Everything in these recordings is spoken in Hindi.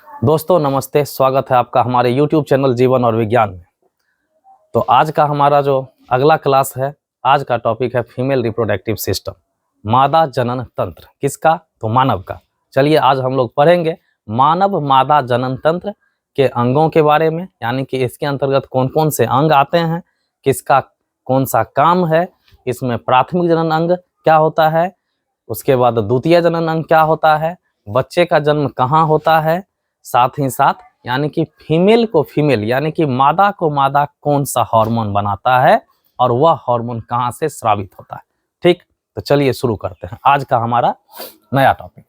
दोस्तों नमस्ते, स्वागत है आपका हमारे YouTube चैनल जीवन और विज्ञान में। तो आज का हमारा जो अगला क्लास है, आज का टॉपिक है फीमेल रिप्रोडक्टिव सिस्टम, मादा जनन तंत्र। किसका? तो मानव का। चलिए आज हम लोग पढ़ेंगे मानव मादा जनन तंत्र के अंगों के बारे में, यानी कि इसके अंतर्गत कौन कौन से अंग आते हैं, किसका कौन सा काम है, इसमें प्राथमिक जनन अंग क्या होता है, उसके बाद द्वितीय जनन अंग क्या होता है, बच्चे का जन्म कहाँ होता है, साथ ही साथ यानी कि फीमेल को फीमेल यानी कि मादा को मादा कौन सा हार्मोन बनाता है और वह हार्मोन कहाँ से स्रावित होता है। ठीक, तो चलिए शुरू करते हैं आज का हमारा नया टॉपिक,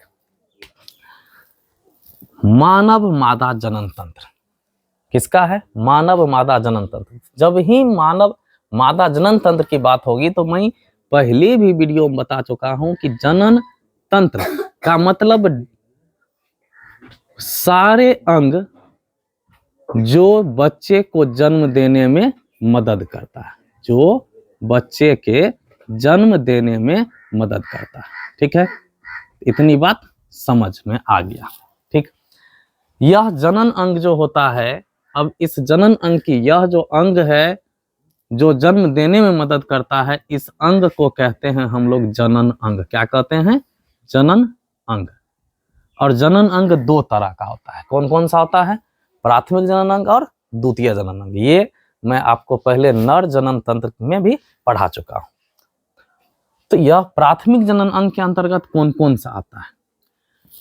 मानव मादा जनन तंत्र। किसका है? मानव मादा जनन तंत्र। जब ही मानव मादा जनन तंत्र की बात होगी तो मैं पहले भी वीडियो में बता चुका हूं कि जनन तंत्र का मतलब सारे अंग जो बच्चे को जन्म देने में मदद करता है, जो बच्चे के जन्म देने में मदद करता है। ठीक है, इतनी बात समझ में आ गया। ठीक, यह जनन अंग जो होता है, अब इस जनन अंग की यह जो अंग है जो जन्म देने में मदद करता है, इस अंग को कहते हैं हम लोग जनन अंग। क्या कहते हैं? जनन अंग। और जनन अंग दो तरह का होता है। कौन कौन सा होता है? प्राथमिक जनन अंग और द्वितीय जनन अंग। ये मैं आपको पहले नर जनन तंत्र में भी पढ़ा चुका हूं। तो यह प्राथमिक जनन अंग के अंतर्गत कौन कौन सा आता है?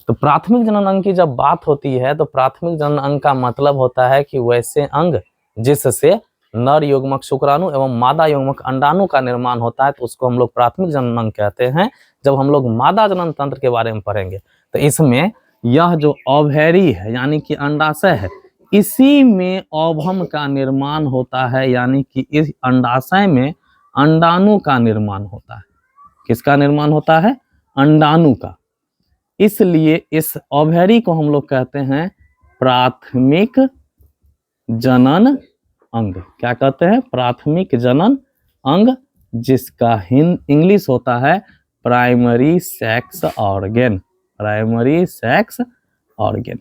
तो प्राथमिक जनन अंग की जब बात होती है तो प्राथमिक जनन अंग का मतलब होता है कि वैसे अंग जिससे नर युग्मक शुक्राणु एवं मादा युग्मक अंडाणु का निर्माण होता है, तो उसको हम लोग प्राथमिक जनन अंग कहते हैं। जब हम लोग मादा जनन तंत्र के बारे में पढ़ेंगे तो इसमें यह जो ओवरी है यानी कि अंडाशय है, इसी में ओवम का निर्माण होता है, यानी कि इस अंडाशय में अंडाणु का निर्माण होता है। किसका निर्माण होता है? अंडाणु का। इसलिए इस ओवरी को हम लोग कहते हैं प्राथमिक जनन अंग। क्या कहते हैं? प्राथमिक जनन अंग, जिसका इंग्लिश होता है primary sex organ. Primary sex organ.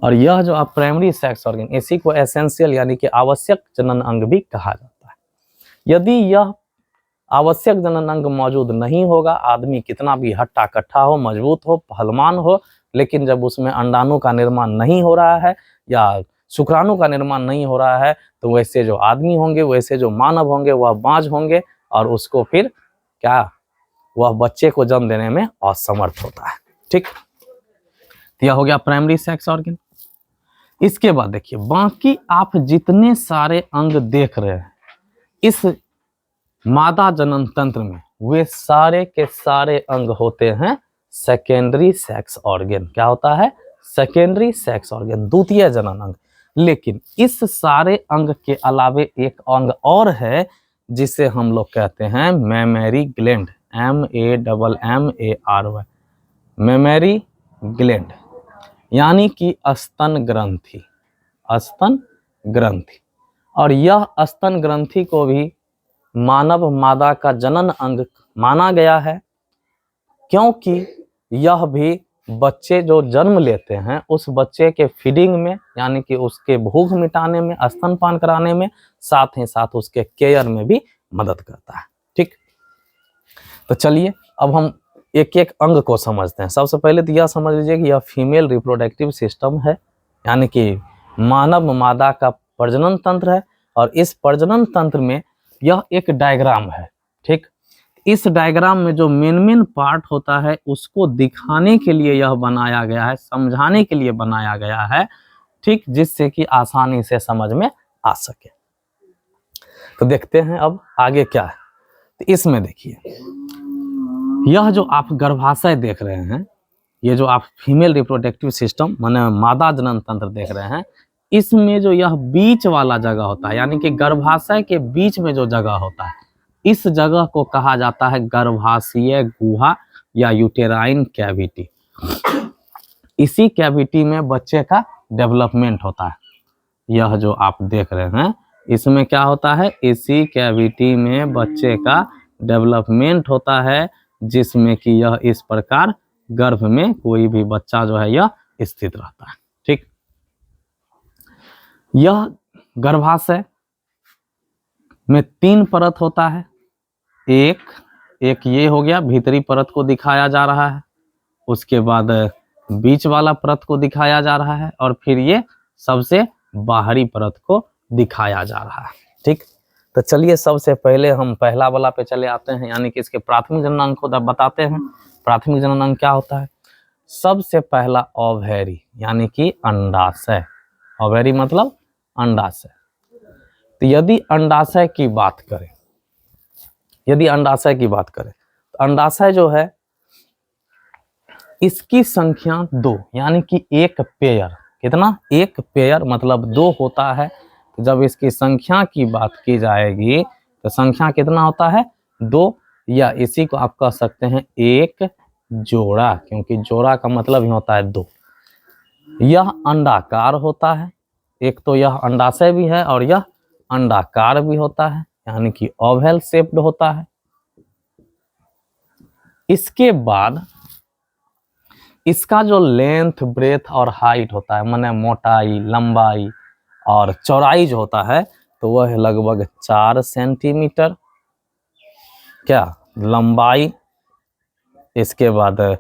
और यह जो आप प्राइमरी सेक्स ऑर्गेन, इसी को एसेंशियल यानी कि आवश्यक जनन अंग भी कहा जाता है। यदि यह आवश्यक जनन अंग मौजूद नहीं होगा, आदमी कितना भी हट्टा कट्ठा हो, मजबूत हो, पहलवान हो, लेकिन जब उसमें अंडाणु का निर्माण नहीं हो रहा है या शुक्राणु का निर्माण नहीं हो रहा है, तो वैसे जो आदमी होंगे, वैसे जो मानव होंगे, वह बांझ होंगे और उसको फिर क्या, वह बच्चे को जन्म देने में असमर्थ होता है। ठीक, यह हो गया प्राइमरी सेक्स ऑर्गन। इसके बाद देखिए, बाकी आप जितने सारे अंग देख रहे हैं इस मादा जनन तंत्र में, वे सारे के सारे अंग होते हैं सेकेंडरी सेक्स ऑर्गन। क्या होता है? सेकेंडरी सेक्स ऑर्गन, द्वितीय जनन अंग। लेकिन इस सारे अंग के अलावे एक अंग और है जिसे हम लोग कहते हैं mammary gland. MAMMARY, mammary gland, यानी कि स्तन ग्रंथि। स्तन ग्रंथि। और यह स्तन ग्रंथि को भी मानव मादा का जनन अंग माना गया है, क्योंकि यह भी बच्चे जो जन्म लेते हैं उस बच्चे के फीडिंग में, यानी कि उसके भूख मिटाने में, स्तनपान कराने में, साथ ही साथ उसके केयर में भी मदद करता है। ठीक, तो चलिए अब हम एक एक अंग को समझते हैं। सबसे पहले तो यह समझ लीजिए कि यह फीमेल रिप्रोडक्टिव सिस्टम है, यानी कि मानव मादा का प्रजनन तंत्र है। और इस प्रजनन तंत्र में यह एक डायग्राम है। ठीक, इस डायग्राम में जो मेन पार्ट होता है उसको दिखाने के लिए यह बनाया गया है, समझाने के लिए बनाया गया है। ठीक, जिससे कि आसानी से समझ में आ सके। तो देखते हैं अब आगे क्या है। तो इसमें देखिए, यह जो आप गर्भाशय देख रहे हैं, ये जो आप फीमेल रिप्रोडक्टिव सिस्टम माने मादा जनन तंत्र देख रहे हैं, इसमें जो यह बीच वाला जगह होता है, यानी कि गर्भाशय के बीच में जो जगह होता है, इस जगह को कहा जाता है गर्भाशयीय गुहा या यूटेराइन कैविटी। इसी कैविटी में बच्चे का डेवलपमेंट होता है। यह जो आप देख रहे हैं इसमें क्या होता है? इसी कैविटी में बच्चे का डेवलपमेंट होता है, जिसमें कि यह इस प्रकार गर्भ में कोई भी बच्चा जो है यह स्थित रहता है। ठीक, यह गर्भाशय में 3 परत होता है। एक ये हो गया, भीतरी परत को दिखाया जा रहा है, उसके बाद बीच वाला परत को दिखाया जा रहा है, और फिर ये सबसे बाहरी परत को दिखाया जा रहा है। ठीक, तो चलिए सबसे पहले हम पहला वाला पे चले आते हैं, यानी कि इसके प्राथमिक जननांग को बताते हैं। प्राथमिक जननांग क्या होता है? सबसे पहला ओवैरी यानी कि अंडाशय। ओवैरी मतलब अंडाशय। तो यदि अंडाशय की बात करें, तो अंडाशय जो है इसकी संख्या 2, यानी कि एक पेयर। कितना? एक पेयर मतलब 2 होता है। तो जब इसकी संख्या की बात की जाएगी तो संख्या कितना होता है? 2, या इसी को आप कह सकते हैं एक जोड़ा, क्योंकि जोड़ा का मतलब ही होता है 2। यह अंडाकार होता है। एक तो यह अंडाशय भी है और यह अंडाकार भी होता है, यानी कि ओवल शेप्ड होता है। इसके बाद इसका जो लेंथ, ब्रेथ और हाइट होता है, माने मोटाई, लंबाई और चौड़ाई जो होता है, तो वह है लगभग 4 सेंटीमीटर। क्या लंबाई? इसके बाद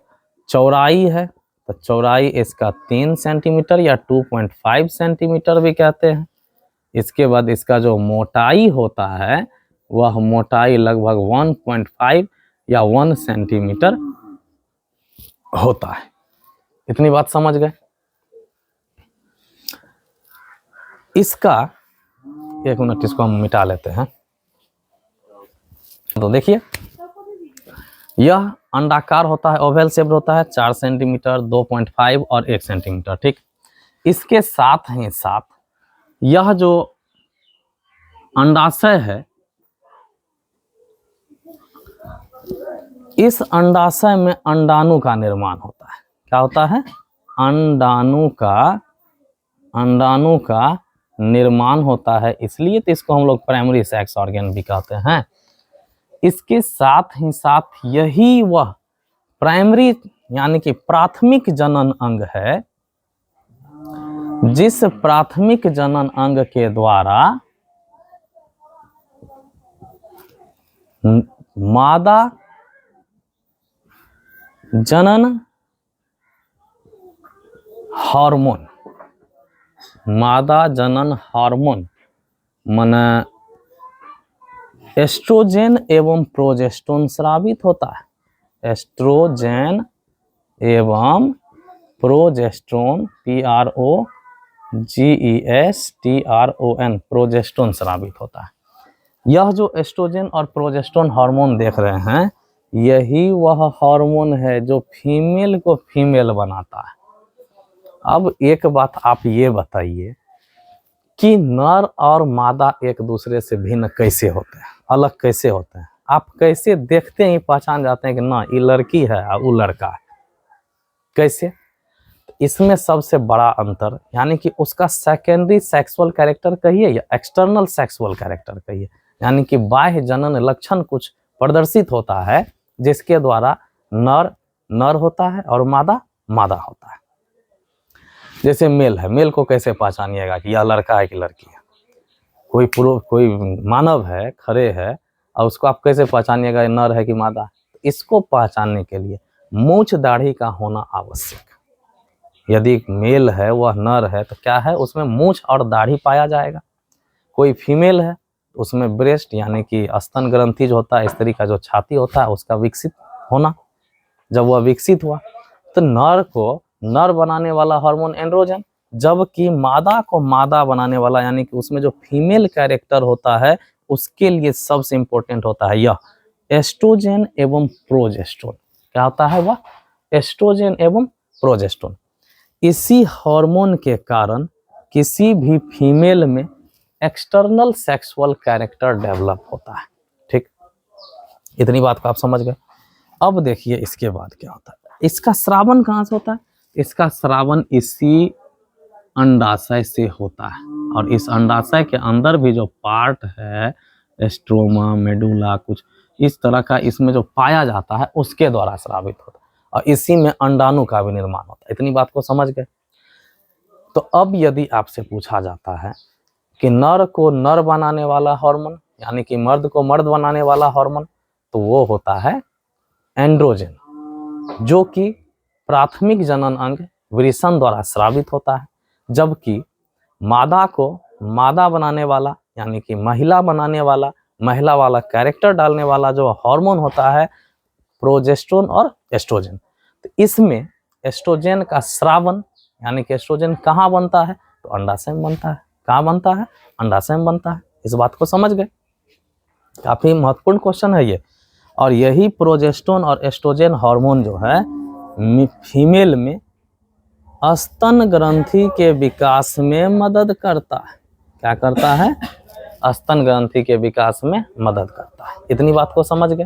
चौड़ाई है, तो चौड़ाई इसका 3 सेंटीमीटर या 2.5 सेंटीमीटर भी कहते हैं। इसके बाद इसका जो मोटाई होता है वह मोटाई लगभग 1.5 या 1 सेंटीमीटर होता है। इतनी बात समझ गए? इसका एक मिनट, इसको हम मिटा लेते हैं। तो देखिए, यह अंडाकार होता है, ओवल शेप्ड होता है, 4 सेंटीमीटर, 2.5 और 1 सेंटीमीटर। ठीक, इसके साथ ही साथ यह जो अंडाशय है, इस अंडाशय में अंडाणु का निर्माण होता है। क्या होता है? अंडाणु का निर्माण होता है, इसलिए तो इसको हम लोग प्राइमरी सेक्स ऑर्गन भी कहते हैं। इसके साथ ही साथ यही वह प्राइमरी यानी कि प्राथमिक जनन अंग है, जिस प्राथमिक जनन अंग के द्वारा मादा जनन हार्मोन, माने एस्ट्रोजेन एवं प्रोजेस्टेरोन स्रावित होता है। एस्ट्रोजेन एवं प्रोजेस्टेरोन, PROGESTRON, प्रोजेस्टेरोन स्रावित होता है। यह जो एस्ट्रोजेन और प्रोजेस्टेरोन हार्मोन देख रहे हैं, यही वह हार्मोन है जो फीमेल को फीमेल बनाता है। अब एक बात आप ये बताइए कि नर और मादा एक दूसरे से भिन्न कैसे होते हैं, अलग कैसे होते हैं? आप कैसे देखते ही पहचान जाते हैं कि ना ये लड़की है और वो लड़का है? कैसे? इसमें सबसे बड़ा अंतर यानी कि उसका सेकेंडरी सेक्सुअल कैरेक्टर कहिए या एक्सटर्नल सेक्सुअल कैरेक्टर कहिए, यानी कि बाह्य जनन लक्षण कुछ प्रदर्शित होता है जिसके द्वारा नर होता है और मादा होता है। जैसे मेल है, मेल को कैसे पहचानिएगा कि यह लड़का है कि लड़की है? कोई मानव है, खड़े है, और उसको आप कैसे पहचानिएगा नर है कि मादा? इसको पहचानने के लिए मूंछ दाढ़ी का होना आवश्यक। यदि मेल है, वह नर है, तो क्या है उसमें मूंछ और दाढ़ी पाया जाएगा। कोई फीमेल है, उसमें ब्रेस्ट यानी कि स्तन ग्रंथि जो होता है, स्त्री का जो छाती होता है, उसका विकसित होना। जब वह विकसित हुआ तो नर को नर बनाने वाला हार्मोन एंड्रोजन, जबकि मादा को मादा बनाने वाला यानी कि उसमें जो फीमेल कैरेक्टर होता है उसके लिए सबसे इंपॉर्टेंट होता है यह एस्ट्रोजन एवं प्रोजेस्टेरोन। क्या होता है वह? एस्ट्रोजन एवं प्रोजेस्टेरोन। इसी हार्मोन के कारण किसी भी फीमेल में एक्सटर्नल सेक्सुअल कैरेक्टर डेवलप होता है। ठीक, इतनी बात को आप समझ गए। अब देखिए इसके बाद क्या होता है। इसका स्रावन कहाँ से होता है? इसका स्रावन इसी अंडाशय से होता है, और इस अंडाशय के अंदर भी जो पार्ट है, एस्ट्रोमा, मेडुला, कुछ इस तरह का इसमें जो पाया जाता है उसके द्वारा स्रावित होता है, और इसी में अंडाणु का भी निर्माण होता है। इतनी बात को समझ गए। तो अब यदि आपसे पूछा जाता है कि नर को नर बनाने वाला हार्मोन यानी कि मर्द को मर्द बनाने वाला हार्मोन, तो वो होता है एंड्रोजन, जो कि प्राथमिक जनन अंग वृषण द्वारा स्रावित होता है, जबकि मादा को मादा बनाने वाला यानी कि महिला बनाने वाला, महिला वाला कैरेक्टर डालने वाला जो हार्मोन होता है प्रोजेस्टेरोन और एस्ट्रोजन। तो इसमें एस्ट्रोजन का स्रावन यानी कि एस्ट्रोजन कहाँ बनता है, तो अंडाशय में बनता है। कहाँ बनता है, अंडाशय में बनता है। इस बात को समझ गए, काफी महत्वपूर्ण क्वेश्चन है ये। और यही प्रोजेस्टेरोन और एस्ट्रोजन हार्मोन जो है फीमेल में स्तन ग्रंथि के विकास में मदद करता है। क्या करता है, स्तन ग्रंथि के विकास में मदद करता है। इतनी बात को समझ गए।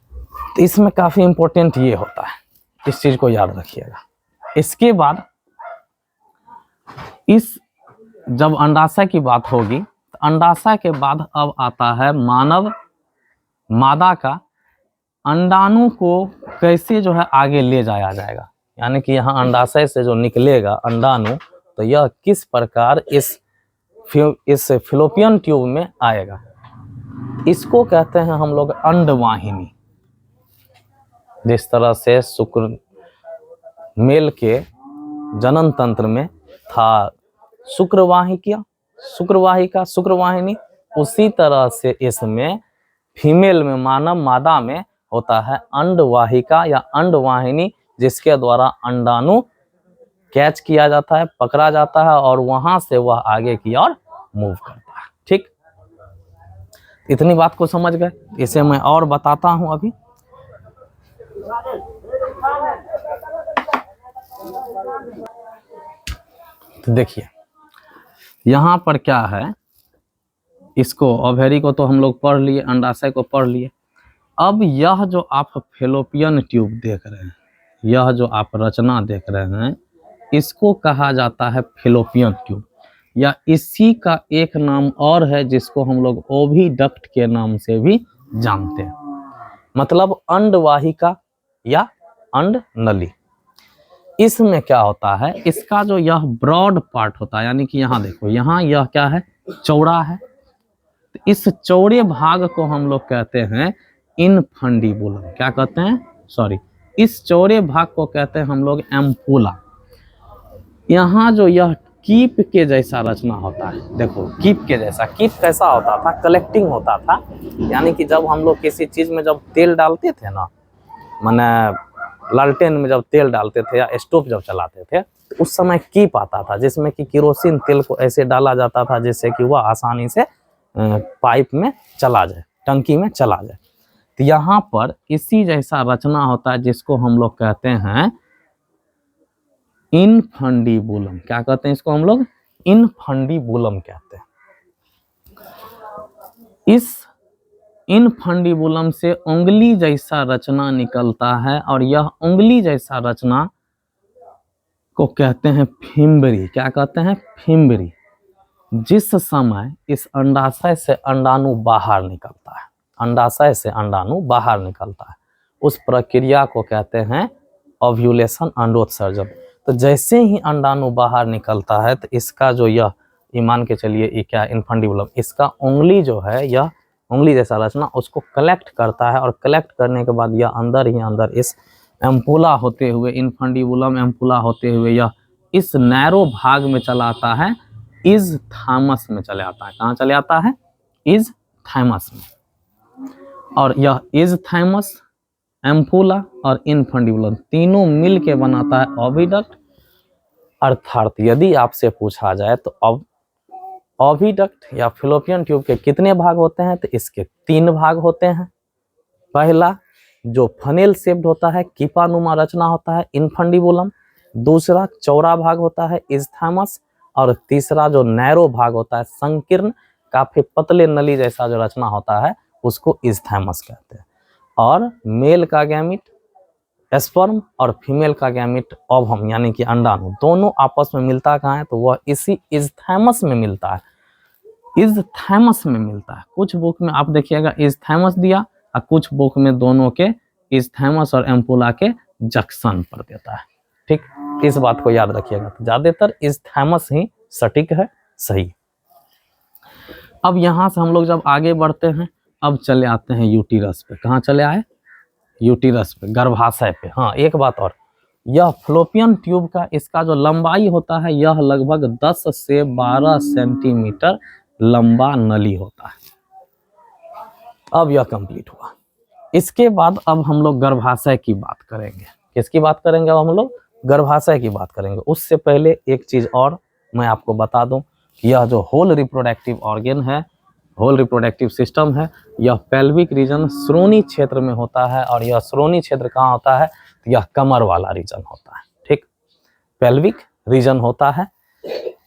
तो इसमें काफी इंपॉर्टेंट ये होता है, इस चीज को याद रखिएगा। इसके बाद इस जब अंडाशय की बात होगी तो अंडाशय के बाद अब आता है मानव मादा का अंडाणु को कैसे जो है आगे ले जाया जाएगा, यानी कि यहाँ अंडाशय से जो निकलेगा अंडाणु, तो यह किस प्रकार इस फिलोपियन ट्यूब में आएगा। इसको कहते हैं हम लोग अंडवाहिनी। जिस तरह से शुक्र मेल के जनन तंत्र में था शुक्रवाहिनी, उसी तरह से इसमें फीमेल में मानव मादा में होता है अंडवाहिका या अंडवाहिनी, जिसके द्वारा अंडाणु कैच किया जाता है, पकड़ा जाता है और वहां से वह आगे की ओर मूव करता है। ठीक, इतनी बात को समझ गए। इसे मैं और बताता हूं अभी। तो देखिए यहाँ पर क्या है, इसको ओवेरी को तो हम लोग पढ़ लिए, अंडाशय को पढ़ लिए। अब यह जो आप फैलोपियन ट्यूब देख रहे हैं, यह जो आप रचना देख रहे हैं, इसको कहा जाता है फैलोपियन ट्यूब, या इसी का एक नाम और है जिसको हम लोग ओविडक्ट के नाम से भी जानते हैं, मतलब अंडवाहिका या अंड नली। इसमें क्या होता है, इसका जो यह ब्रॉड पार्ट होता है, यानी कि यहाँ देखो, यहाँ यह क्या है, चौड़ा है। तो इस चौड़े भाग को हम लोग कहते हैं इनफंडिबुलम। क्या कहते हैं, सॉरी, इस चौड़े भाग को कहते हैं हम लोग एम्पुला। यहाँ जो यह कीप के जैसा रचना होता है, देखो कीप के जैसा। कीप कैसा होता था, कलेक्टिंग होता था, यानी कि जब हम लोग किसी चीज में जब तेल डालते थे ना, माने लालटेन में जब तेल डालते थे या स्टोव जब चलाते थे, तो उस समय कीप आता था, जिसमें कि केरोसिन तेल को ऐसे डाला जाता था जिससे कि वह आसानी से पाइप में चला जाए, टंकी में चला जाए। तो यहाँ पर इसी जैसा रचना होता है जिसको हम लोग कहते हैं इनफंडिबुलम। क्या कहते हैं इसको हम लोग, इनफंडिबुलम कहते हैं। इस इनफंडिबुलम से उंगली जैसा रचना निकलता है और यह उंगली जैसा रचना को कहते हैं फिम्बरी। क्या कहते हैं, फिम्बरी। जिस समय इस अंडाशय से अंडाणु बाहर निकलता है, अंडाशय से अंडाणु बाहर निकलता है, उस प्रक्रिया को कहते हैं ओव्यूलेशन, अंडोत्सर्जन। तो जैसे ही अंडाणु बाहर निकलता है तो इसका जो यह मान के चलिए ये क्या, इनफंडिबुलम, इसका उंगली जो है, यह उंगली जैसा रचना उसको कलेक्ट करता है, और कलेक्ट करने के बाद यह अंदर ही अंदर इस एम्पुला होते हुए, इनफंडिबुलम एम्पुला होते हुए यह इस नैरो भाग में चला आता है, इज थामस में चले आता है। कहाँ चले आता है, इज थामस में। और यह इज थामस, एम्पुला और इनफंडिबुलम तीनों मिल के बनाता है ओविडक्ट। अर्थात यदि आपसे पूछा जाए तो अब ओविडक्ट या फैलोपियन ट्यूब के कितने भाग होते हैं, तो इसके 3 भाग होते हैं। पहला जो फनेल शेप्ड होता है, कीपानुमा रचना होता है, इनफंडिबुलम। दूसरा चौड़ा भाग होता है, इस्थामस। और तीसरा जो नैरो भाग होता है, संकीर्ण, काफी पतले नली जैसा जो रचना होता है, उसको इस्थामस कहते हैं। और मेल का गैमिट स्पर्म और फीमेल का गैमिट ओवम, यानी कि अंडाणु, दोनों आपस में मिलता कहाँ है, तो वह इसी इस्थामस में मिलता है, इस्थामस में मिलता है। कुछ बुक में आप देखिएगा इस्थामस दिया, और कुछ बुक में दोनों के इस्थामस और एम्पुला के जंक्शन पर देता है। ठीक, इस बात को याद रखिएगा। तो ज्यादातर इस्थैमस ही सटीक है, सही। अब यहां से हम लोग जब आगे बढ़ते हैं, अब चले आते हैं यूटीरस पे। कहाँ चले आए? यूटीरस पे, गर्भाशय पे। हाँ, एक बात और, यह फ्लोपियन ट्यूब का इसका जो लंबाई होता है, यह लगभग 10 से 12 सेंटीमीटर लंबा नली होता है। अब यह कंप्लीट हुआ। इसके बाद अब हम लोग गर्भाशय की बात करेंगे। किसकी बात करेंगे? अब हम लोग गर्भाशय की बात करेंगे। उससे पहले एक चीज और मैं आपको बता दूं कि यह जो होल रिप्रोडक्टिव ऑर्गन है, होल रिप्रोडक्टिव सिस्टम है, यह पेल्विक रीजन श्रोणी क्षेत्र में होता है। और यह श्रोणी क्षेत्र कहाँ होता है? तो यह कमर वाला रीजन होता है। ठीक, पेल्विक रीजन होता है,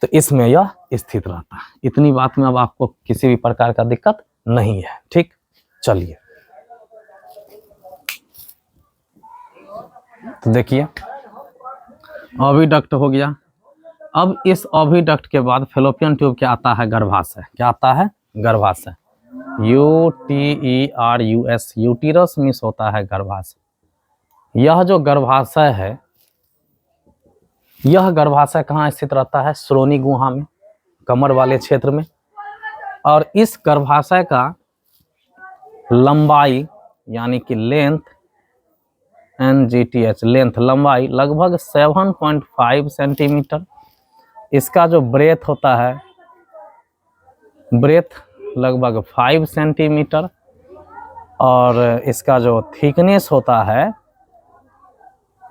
तो इसमें यह स्थित रहता है। इतनी बात में अब आपको किसी भी प्रकार का दिक्कत नहीं है। ठीक, चलिए तो देखिए, ओविडक्ट हो गया। अब इस ओविडक्ट के बाद फेलोपियन ट्यूब क्या आता है? गर्भाशय। क्या आता है? गर्भाशय। UTERUS, यूटीरस मिस होता है गर्भाशय। यह जो गर्भाशय है, यह गर्भाशय कहाँ स्थित रहता है? श्रोणी गुहा में, कमर वाले क्षेत्र में। और इस गर्भाशय का लंबाई यानी कि लेंथ, NGTH, लेंथ लंबाई लगभग 7.5 सेंटीमीटर। इसका जो ब्रेथ होता है, ब्रेथ लगभग 5 सेंटीमीटर। और इसका जो थिकनेस होता है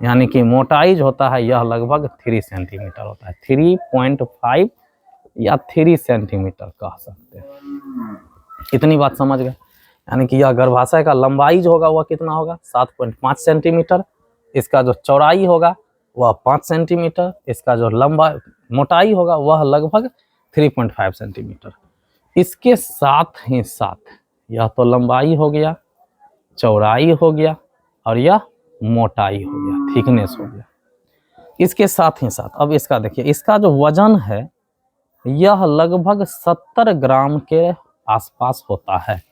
यानी कि मोटाई जो होता है, यह लगभग 3 सेंटीमीटर होता है। 3.5 या 3 सेंटीमीटर कह सकते हैं। इतनी बात समझ गए? यानी कि यह गर्भाशय का लंबाई जो होगा वह कितना होगा? 7.5 सेंटीमीटर। इसका जो चौड़ाई होगा वह 5 सेंटीमीटर। इसका जो लंबा मोटाई होगा वह लगभग 3.5 सेंटीमीटर। इसके साथ ही साथ यह तो लंबाई हो गया, चौड़ाई हो गया, और यह मोटाई हो गया, थिकनेस हो गया। इसके साथ ही साथ अब इसका देखिए, इसका जो वजन है यह लगभग 70 ग्राम के आसपास होता है।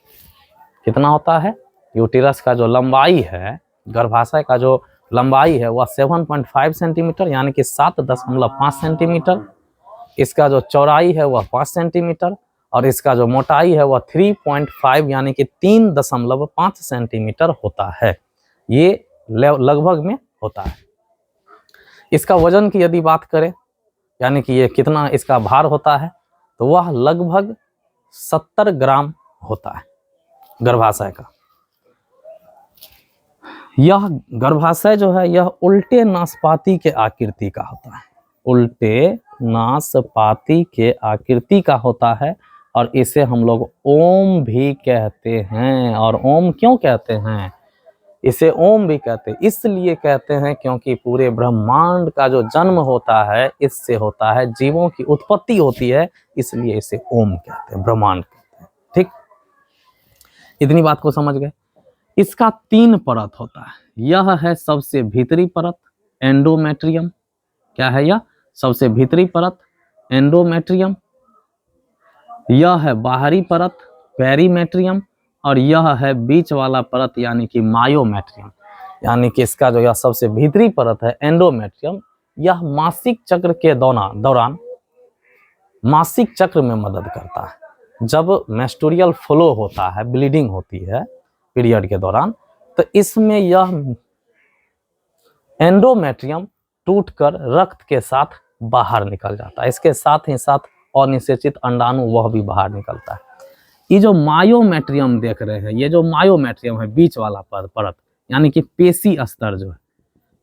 कितना होता है? यूटीरस का जो लंबाई है, गर्भाशय का जो लंबाई है वह 7.5 सेंटीमीटर यानी कि 7.5 सेंटीमीटर। इसका जो चौड़ाई है वह 5 सेंटीमीटर। और इसका जो मोटाई है वह 3.5 यानी कि 3.5 सेंटीमीटर होता है। ये लगभग में होता है। इसका वजन की यदि बात करें, यानी कि ये कितना इसका भार होता है, तो वह लगभग 70 ग्राम होता है गर्भाशय का। यह गर्भाशय जो है यह उल्टे नासपाती के आकृति का होता है। उल्टे नासपाती के आकृति का होता है। और इसे हम लोग ओम भी कहते हैं। और ओम क्यों कहते हैं? इसे ओम भी कहते हैं, इसलिए कहते हैं क्योंकि पूरे ब्रह्मांड का जो जन्म होता है इससे होता है, जीवों की उत्पत्ति होती है, इसलिए इसे ओम कहते हैं, ब्रह्मांड कहते हैं। ठीक, इतनी बात को समझ गए? इसका 3 परत होता है। यह है सबसे भीतरी परत, एंडोमेट्रियम। क्या है यह? सबसे भीतरी परत, एंडोमेट्रियम। यह है बाहरी परत, पेरीमेट्रियम। और यह है बीच वाला परत यानी कि मायोमेट्रियम। यानी कि इसका जो यह सबसे भीतरी परत है, एंडोमेट्रियम, यह मासिक चक्र के दौरान मासिक चक्र में मदद करता है। जब मेस्टूरियल फ्लो होता है, ब्लीडिंग होती है पीरियड के दौरान, तो इसमें यह एंडोमेट्रियम टूटकर रक्त के साथ बाहर निकल जाता है। इसके साथ ही साथ अनिषेचित अंडाणु वह भी बाहर निकलता है। ये जो मायोमेट्रियम देख रहे हैं, ये जो मायोमेट्रियम है, बीच वाला परत यानी कि पेशी स्तर जो है,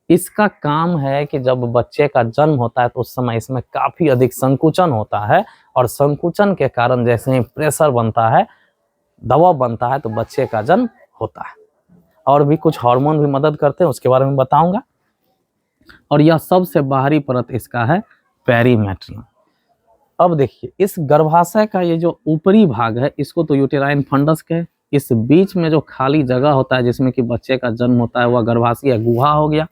इसका काम है कि जब बच्चे का जन्म होता है तो उस समय इसमें काफी अधिक संकुचन होता है। और संकुचन के कारण जैसे ही प्रेशर बनता है, दबाव बनता है, तो बच्चे का जन्म होता है। और भी कुछ हार्मोन भी मदद करते हैं, उसके बारे में बताऊंगा। और यह सबसे बाहरी परत इसका है पेरीमेट्रियम। अब देखिए, इस गर्भाशय का ये जो ऊपरी भाग है इसको तो यूटेराइन फंडस कहे। इस बीच में जो खाली जगह होता है जिसमें कि बच्चे का जन्म होता है वह गर्भाशय गुहा हो गया।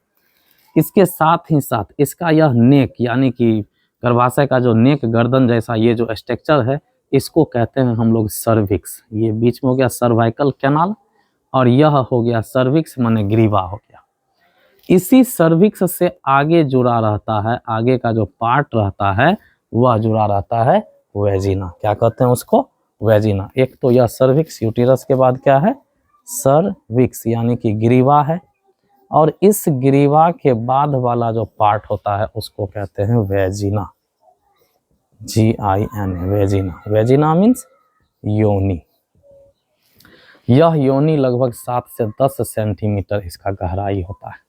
इसके साथ ही साथ इसका यह नेक यानी कि गर्भाशय का जो नेक, गर्दन जैसा ये जो स्ट्रक्चर है, इसको कहते हैं हम लोग सर्विक्स। ये बीच में हो गया सर्वाइकल कैनाल, और यह हो गया सर्विक्स माने ग्रीवा हो गया। इसी सर्विक्स से आगे जुड़ा रहता है, आगे का जो पार्ट रहता है वह जुड़ा रहता है वेजिना। क्या कहते हैं उसको? वेजिना। एक तो यह सर्विक्स, यूटेरस के बाद क्या है? सर्विक्स यानी कि ग्रीवा है, और इस ग्रीवा के बाद वाला जो पार्ट होता है उसको कहते हैं vagina. GIN, vagina. Vagina means योनि। यह योनि लगभग 7 से 10 सेंटीमीटर इसका गहराई होता है।